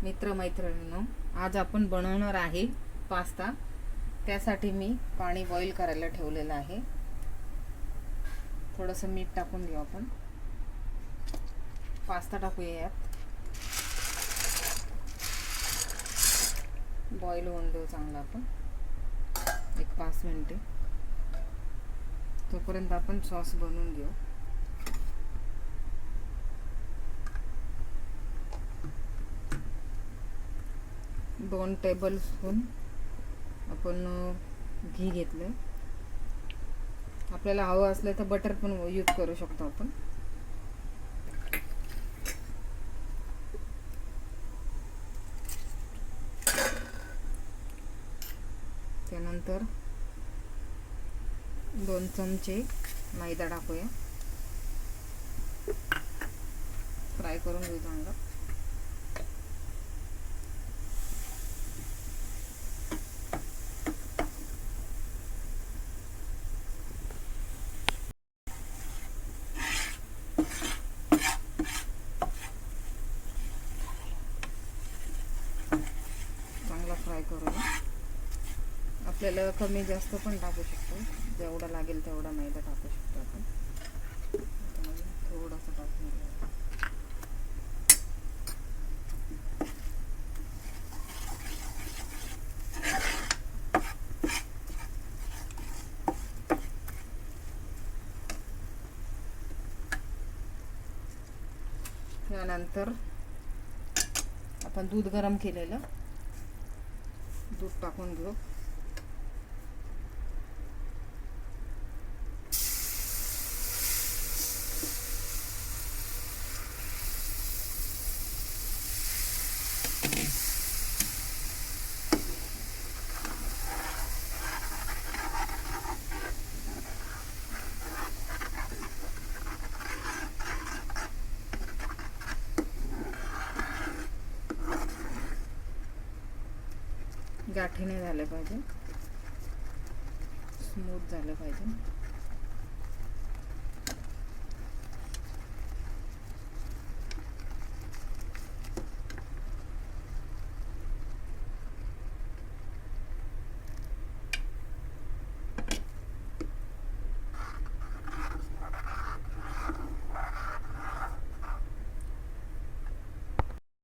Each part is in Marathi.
मित्रमैत्रिणींनो, आज आपण बनवणार आहे पास्ता. त्यासाठी मी पाणी बॉईल करायला ठेवलेलं आहे. थोडंसं मीठ टाकून घेऊ आपण. पास्ता टाकूया यात. बॉईल होऊन देऊ चांगला आपण 1-5 मिनिटे. तोपर्यंत आपण सॉस बनवून घेऊ. दोन टेबल स्पून आपण घी घेतले. आपल्याला हवं असलं तर बटर पण यूज करू शकतो आपण. त्यानंतर 2 चमचे मैदा टाकूया. फ्राय करून घेऊ चांगलं. चांगला फ्राय करूया. आपल्याला कमी जास्त पण टाकू शकतो. जेवढा लागेल तेवढा मैदा टाकू शकतो आपण. थोडंसं टाकून घेऊया. त्यानंतर आपण दूध गरम केलेलं दूध टाकून घेऊ. गाठी नाही झाले पाहिजे, स्मूथ झालं पाहिजे.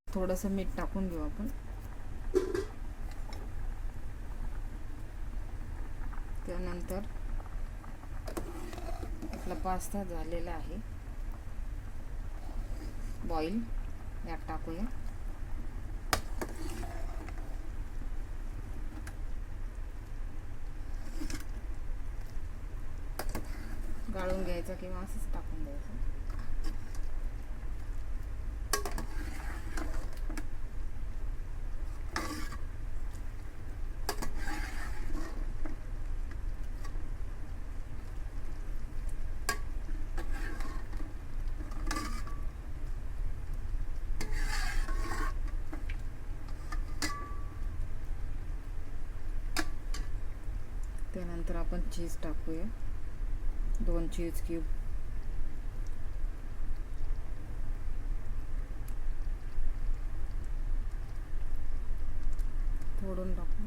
थोडंसं मीठ टाकून घेऊ आपण. त्यानंतर आपला पास्ता झालेला आहे बॉईल, यात टाकूया. गाळून घ्यायचा किंवा असंच टाकून द्यायचं. त्यानंतर आपण चीज टाकूया. 2 चीज क्यूब. तोडून टाकू.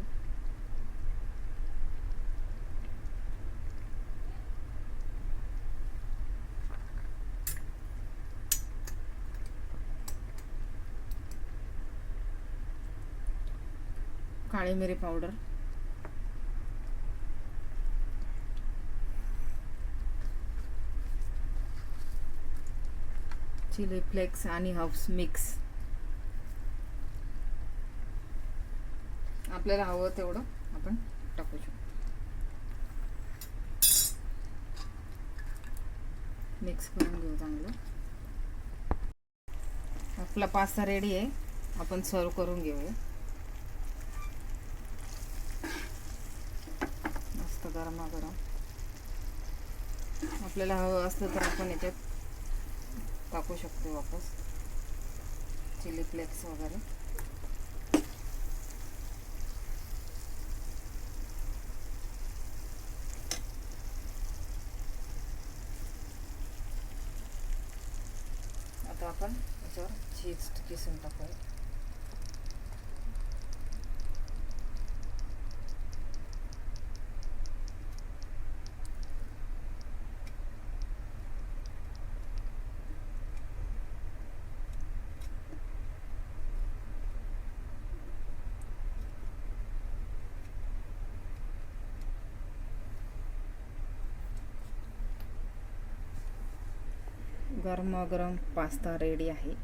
काळी मिरी पावडर, चिली फ्लेक्स आणि हर्ब्स मिक्स. आपल्याला हवं तेवढं आपण टाकू शकतो. मिक्स करून घेऊ चांगलं. आपला पास्ता रेडी आहे. आपण सर्व करून घेऊया. मस्त गरमागरम. आपल्याला हवं असलं तर आपण याच्यात टाकू शकतो वापस चिली फ्लेक्स वगैरे. आता आपण याच्यावर चीज किसून टाकूया. गरमागरम पास्ता रेडी आहे.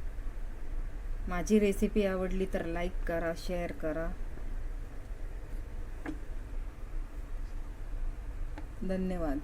माझी रेसिपी आवडली तर लाईक करा, शेअर करा. धन्यवाद.